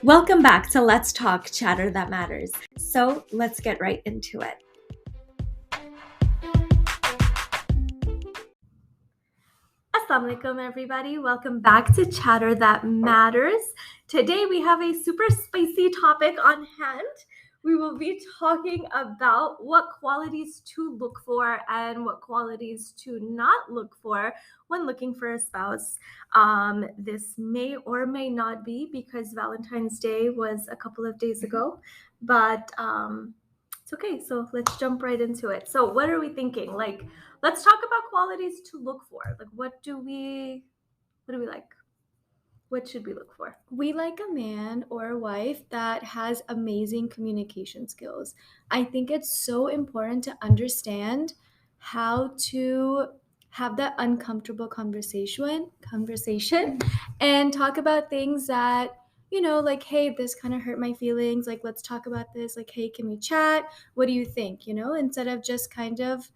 Welcome back to Let's Talk Chatter That Matters. So let's get right into it. Assalamualaikum everybody. Welcome back to Chatter That Matters. Today we have a super spicy topic on hand. We will be talking about what qualities to look for and what qualities to not look for when looking for a spouse. This may or may not be because Valentine's Day was a couple of days ago, but it's okay. So let's jump right into it. So what are we thinking? Let's talk about qualities to look for. What do we like? What should we look for? We like a man or a wife that has amazing communication skills. I think it's so important to understand how to have that uncomfortable conversation and talk about things that, like, hey, this kind of hurt my feelings. Like, let's talk about this. Like, hey, can we chat? What do you think? Instead of just kind of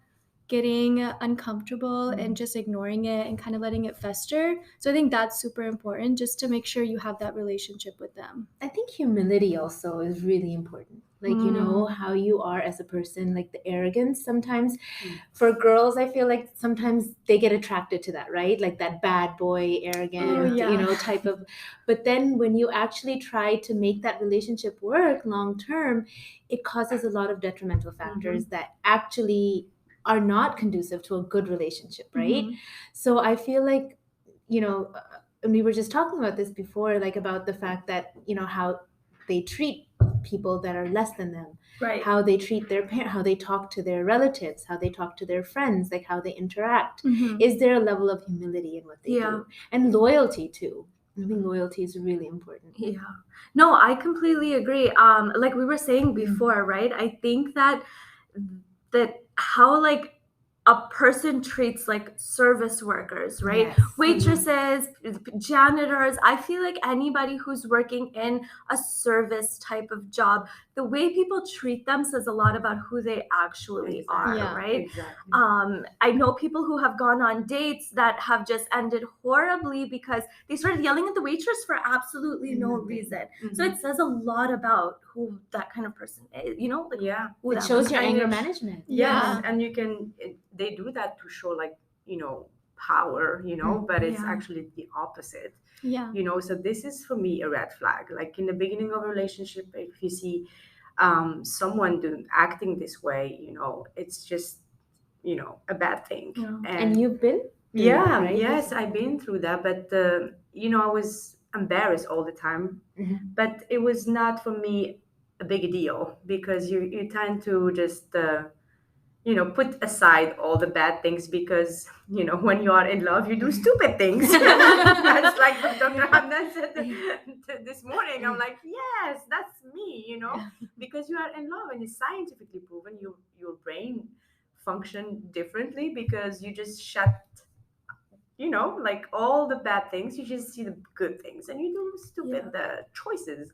getting uncomfortable and just ignoring it and kind of letting it fester. So I think that's super important, just to make sure you have that relationship with them. I think humility also is really important. How you are as a person, like the arrogance sometimes. For girls, I feel like sometimes they get attracted to that, right? Like that bad boy, arrogant, type of. But then when you actually try to make that relationship work long term, it causes a lot of detrimental factors that actually are not conducive to a good relationship, right? So I feel like, and we were just talking about this before, like about the fact that, how they treat people that are less than them, right? How they treat their parents, how they talk to their relatives, how they talk to their friends, like how they interact. Is there a level of humility in what they do? And loyalty too. I think loyalty is really important. Yeah. No, I completely agree. Like we were saying before, right? I think that how a person treats like service workers, right? Yes. Waitresses, janitors. I feel like anybody who's working in a service type of job, the way people treat them says a lot about who they actually are, right? Exactly. I know people who have gone on dates that have just ended horribly because they started yelling at the waitress for absolutely no reason. So it says a lot about who that kind of person is, It shows your anger management. Yes, and they do that to show power, but it's actually the opposite. Yeah. So this is for me a red flag. Like in the beginning of a relationship, if you see someone acting this way, it's just, a bad thing. And you've been? Right? Yes, I've been through that, but I was embarrassed all the time. But it was not for me a big deal because you tend to just put aside all the bad things because when you are in love you do stupid things. That's like what Dr. Hamdan said this morning. I'm like, yes, that's me, because you are in love and it's scientifically proven your brain function differently because you just shut like all the bad things, you just see the good things and you do stupid choices.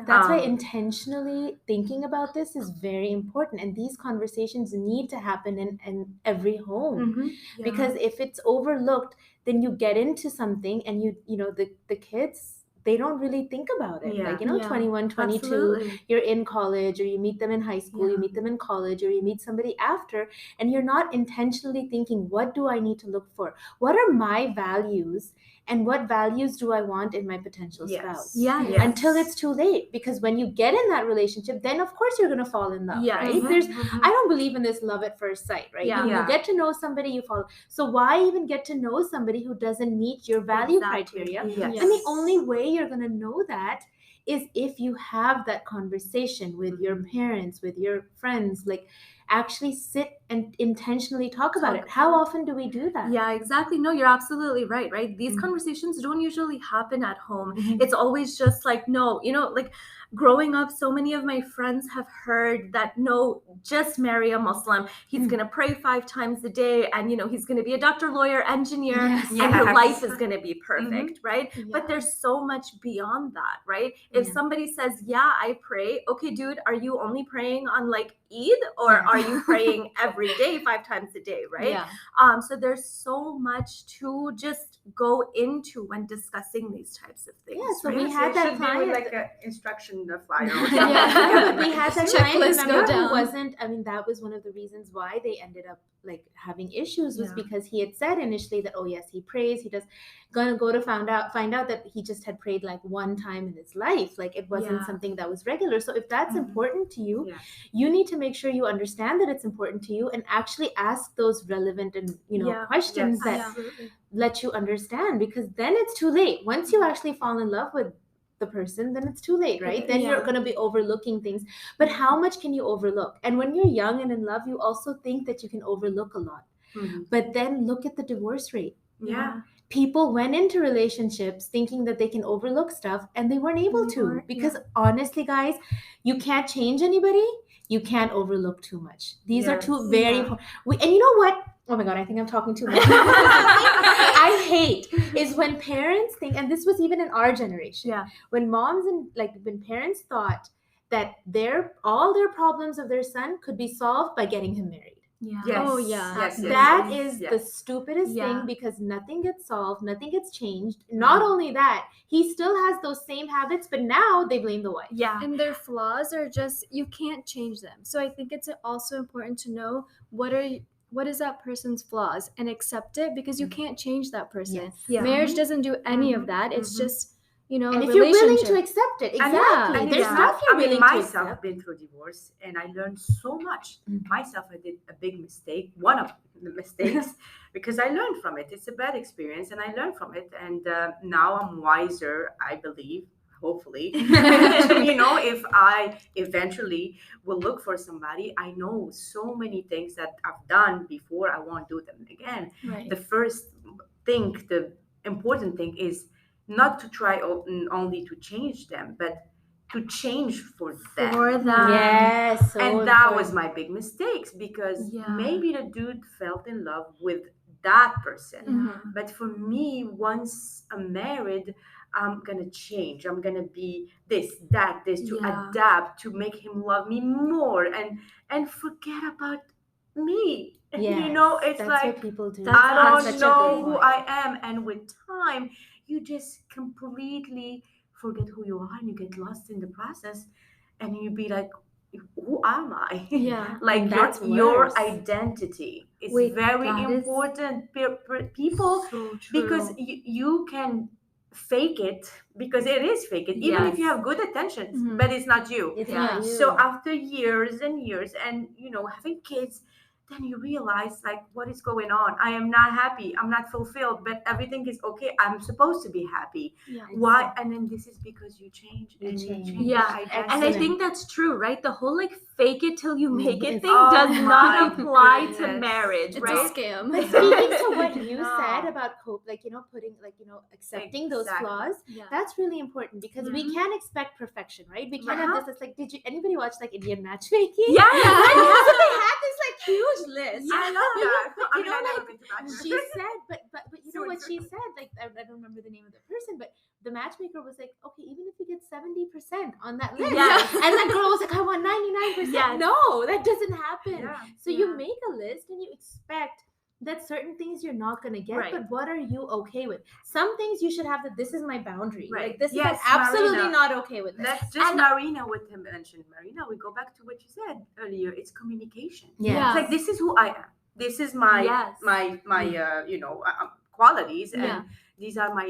That's why intentionally thinking about this is very important, and these conversations need to happen in every home. Because if it's overlooked, then you get into something and the kids, they don't really think about it. 21, 22, absolutely. You're in college or you meet them in high school, you meet them in college, or you meet somebody after, and you're not intentionally thinking, what do I need to look for? What are my values? And what values do I want in my potential spouse? Yes. Until it's too late. Because when you get in that relationship, then of course you're going to fall in love, right? I don't believe in this love at first sight, right? You get to know somebody, you fall. So why even get to know somebody who doesn't meet your value criteria? And the only way you're going to know that is if you have that conversation with your parents, with your friends, like actually sit and intentionally talk about it. How often do we do that? Yeah, exactly. No, you're absolutely right? These conversations don't usually happen at home. It's always just like, no, like growing up, so many of my friends have heard that, no, just marry a Muslim. He's going to pray 5 times a day and, he's going to be a doctor, lawyer, engineer, and your life is going to be perfect, right? Yeah. But there's so much beyond that, right? If somebody says, yeah, I pray, okay, dude, are you only praying on like Eid or are you praying every every day, 5 times a day, right? Yeah. So there's so much to just go into when discussing these types of things. Yeah, so right? we had it that should be with client. like an instruction flyer or something. Yeah. We had that Checklist client, go remember, who down. wasn't, I mean, that was one of the reasons why they ended up like having issues, was Yeah. because he had said initially that, oh yes, he prays, he does, gonna go to find out that he just had prayed like one time in his life, like it wasn't Yeah. something that was regular. So if that's Mhm. important to you, Yes. you need to make sure you understand that it's important to you and actually ask those relevant and Yeah. questions Yes. that Absolutely. let you understand, because then it's too late. Once you actually fall in love with the person, then it's too late, right? Then you're Yeah. going to be overlooking things. But how much can you overlook? And when you're young and in love, you also think that you can overlook a lot. Mhm. But then look at the divorce rate. Yeah. People went into relationships thinking that they can overlook stuff, and they weren't able They to, weren't, because honestly, guys, you can't change anybody. You can't overlook too much. These are two Yes. very Yeah. important. And you know what? Oh my God, I think I'm talking too much. I hate is when parents think, and this was even in our generation, Yeah. when moms and when parents thought that all their problems of their son could be solved by getting him married. Yeah. Yes. Oh, yeah. Yes. Yes. That yes, is yes. the stupidest Yeah. thing, because nothing gets solved, nothing gets changed. Not only that, he still has those same habits, but now they blame the wife. Yeah. And their flaws are just, you can't change them. So I think it's also important to know what is that person's flaws and accept it, because you can't change that person. Yes. Yeah. Marriage doesn't do any of Mhm. that. It's Mhm. just, And a if you're willing relationship. to accept it, And- exactly. and There's it's stuff not- you're I mean, willing to myself accept. been through divorce, and I learned so much. Myself, I did a big mistake. One of the mistakes, because I learned from it. It's a bad experience, and I learned from it. And now I'm wiser, I believe. Hopefully, if I eventually will look for somebody, I know so many things that I've done before. I won't do them again. Right. The first thing, the important thing is not to try only to change them, but to change for them. For them. Yes. So And that was important. my big mistakes, because Yeah. maybe the dude felt in love with that person. Yeah. But for me, once I'm married, I'm gonna change. I'm gonna be this, this to Yeah. adapt, to make him love me more, and forget about me. Yes, It's that's like what people do. That's I don't such a know good who point. I am, and with time, you just completely forget who you are, and you get lost in the process, and you be like, who am I? Yeah. Like And your that's your worse. identity is Wait, very that is important. People, So true. because you can fake it, because it is fake it, even if you Yes. have good intentions, Mhm. but it's not you. It's Yeah. not you. So after years and years, and having kids, then you realize, like, what is going on? I am not happy, I'm not fulfilled, but everything is okay. I'm supposed to be happy. Yeah. Why? And then this is because you change, You and change. you change. Yeah. your And I identity. think that's true, right? The whole like fake it till you make it Yes. thing Oh does not my apply to goodness. marriage, It's right? a scam. But speaking to what No. you said about putting accepting those Exactly. flaws, Yeah. that's really important, because we Mhm. can't expect perfection, right? We can't Uh-huh. have this. It's like, did you anybody watch like Indian matchmaking? Yes. So they had this like huge list. I love that. I you mean, know, I never like, been to that. She said, but you know So what she true. said? Like, I don't remember the name of the person, but the matchmaker was like, okay, even if you get 70% on that list, Yes. and the girl was like, I want 99%. Yes. No, that doesn't happen. Yeah. So you Yeah. make a list and you expect that certain things you're not going to get, Right. but what are you okay with? Some things you should have that this is my boundary. Right. Like, this Yes, is I'm absolutely Marina. not okay with this. That's just And- Marina with him mentioned. Marina, we go back to what you said earlier. It's communication. Yeah. It's like, this is who I am. This is my Yes. my qualities, and Yeah. these are my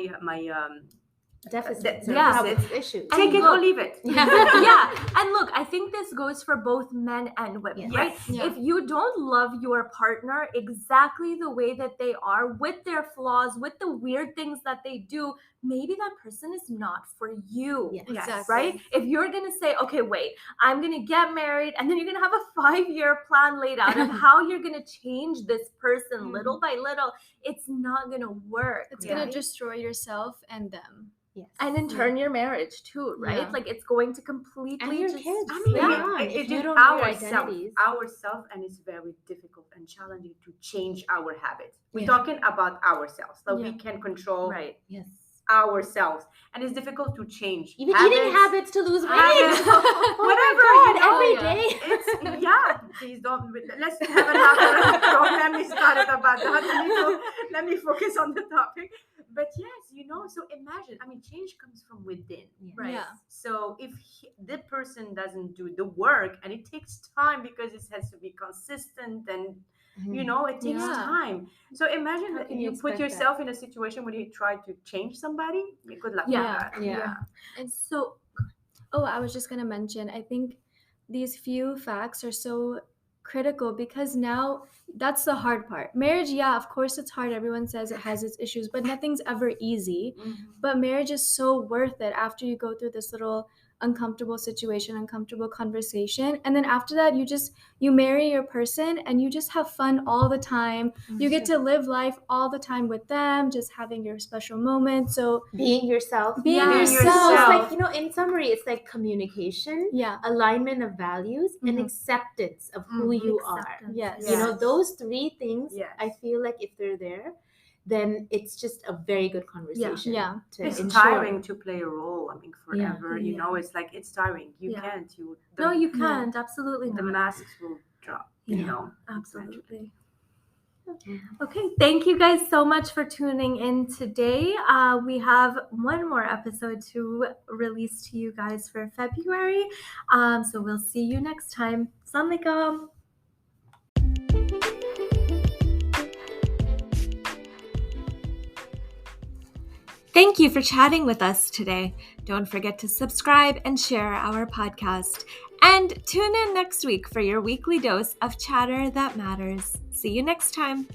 Deficits. Yeah. Problems, issues. take it look- or leave it. Yeah. And look, I think this goes for both men and women, Yes. right? Yes. Yeah. If you don't love your partner exactly the way that they are, with their flaws, with the weird things that they do, maybe that person is not for you. Yes. Exactly. Right? If you're going to say, okay, wait, I'm going to get married, and then you're going to have a 5-year plan laid out of how you're going to change this person little by little, it's not going to work. It's Yeah. gonna destroy yourself and them. Yes. And in turn, your marriage too, right? Yeah. Like, it's going to completely And your just, kids. I mean, later yeah. on, it if you is don't know your ourself, identities. and it's very difficult and challenging to change our habits. We're Yeah. talking about ourselves, that we Yeah. can control right. Yes. ourselves, and it's difficult to change. Even eating habits to lose weight. Whatever, every day. It's please don't. Let's have another program. We started about that. Let me focus on the topic. But yes, so imagine. I mean, change comes from within, right? Yeah. So if the person doesn't do the work, and it takes time because it has to be consistent, and it takes time. So imagine How that can you you put expect yourself in a situation where you try to change somebody. Good luck Yeah. with that. Yeah. And so, I was just going to mention, I think these few facts are so critical because now that's the hard part. Marriage, of course it's hard. Everyone says it has its issues, but nothing's ever easy. But marriage is so worth it after you go through this little uncomfortable situation, uncomfortable conversation. And then after that, you marry your person and you just have fun all the time. You get to live life all the time with them, just having your special moments. So being yourself. Being yourself. It's like, in summary, it's like communication, yeah. alignment of values, and acceptance of who you are. Yes. Those three things, Yes. I feel like if they're there, then it's just a very good conversation. Yeah. To It's ensure. tiring to play a role. I mean, forever. Yeah. It's like it's tiring. You Yeah. can't. No, you can't. Absolutely The not. masks will drop. Absolutely. Okay, thank you guys so much for tuning in today. We have one more episode to release to you guys for February. So we'll see you next time. Assalamualaikum. Thank you for chatting with us today. Don't forget to subscribe and share our podcast. And tune in next week for your weekly dose of chatter that matters. See you next time.